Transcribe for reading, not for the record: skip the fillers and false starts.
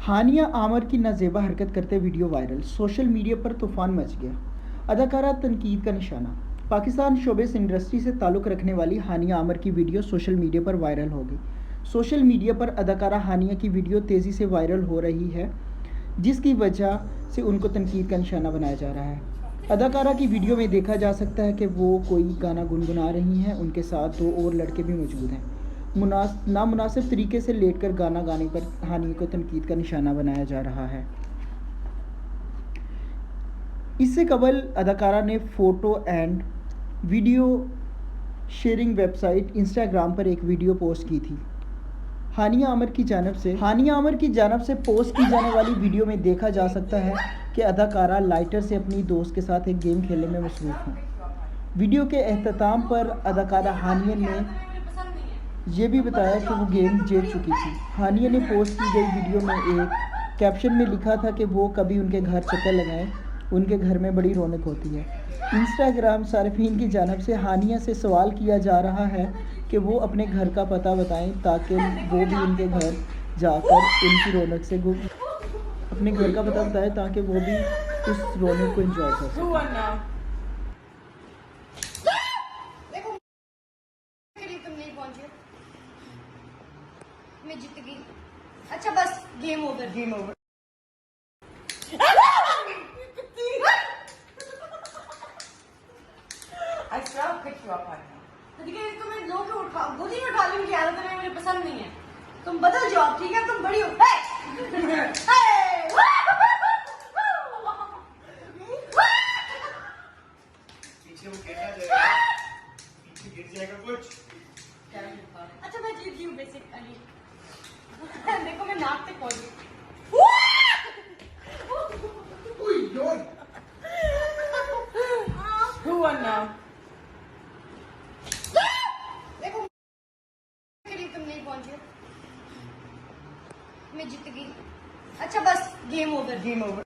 हानिया आमर की नाजेबा हरकत करते वीडियो वायरल, सोशल मीडिया पर तूफान मच गया। अदाकारा तनकीद का निशाना। पाकिस्तान शोबिस इंडस्ट्री से ताल्लुक़ रखने वाली हानिया आमर की वीडियो सोशल मीडिया पर वायरल हो गई। सोशल मीडिया पर अदाकारा हानिया की वीडियो तेज़ी से वायरल हो रही है, जिसकी वजह से उनको तनकीद का निशाना बनाया जा रहा है। अदाकारा की वीडियो में देखा जा सकता है कि वो कोई गाना गुनगुना रही हैं। उनके साथ दो और लड़के भी मौजूद हैं। नामुनासिब तरीके से लेटकर गाना गाने पर हानिया को तनकीद का निशाना बनाया जा रहा है। इससे कबल अदाकारा ने photo and video sharing website Instagram पर एक वीडियो पोस्ट की थी। हानिया आमर की जानब से पोस्ट की जाने वाली वीडियो में देखा जा सकता है कि अदाकारा लाइटर से अपनी दोस्त के साथ एक गेम खेलने में मसरूफ़ हैं। वीडियो के अख्ताम पर अदाकारा हानिया ने ये भी बताया कि वो गेम जीत चुकी थी। हानिया ने पोस्ट की गई वीडियो में एक कैप्शन में लिखा था कि वो कभी उनके घर चक्कर लगाएं, उनके घर में बड़ी रौनक होती है। इंस्टाग्राम सार्फिन की जानब से हानिया से सवाल किया जा रहा है कि वो अपने घर का पता बताएं ताकि वो भी उनके घर जाकर उनकी रौनक से अपने घर का पता बताएं ताकि वो भी उस रौनक को एंजॉय कर सकें। मैं जीत गई। अच्छा बस game over. I shall pick you up right now. तो मैं लो के उठा गोदी में उठा लूंगी, आदत है मुझे पसंद नहीं है। तुम बदल जाओ, ठीक है? तुम बड़ी हो। पीछे वो गिर जाएगा, पीछे गिर जाएगा कुछ। अच्छा मैं जीत गई हूँ बेसिकली। देखो मैं नाक तक पहुंच गई। Who won now? देखो तुम नहीं पहुंचे, मैं जीत गई। अच्छा बस गेम ओवर।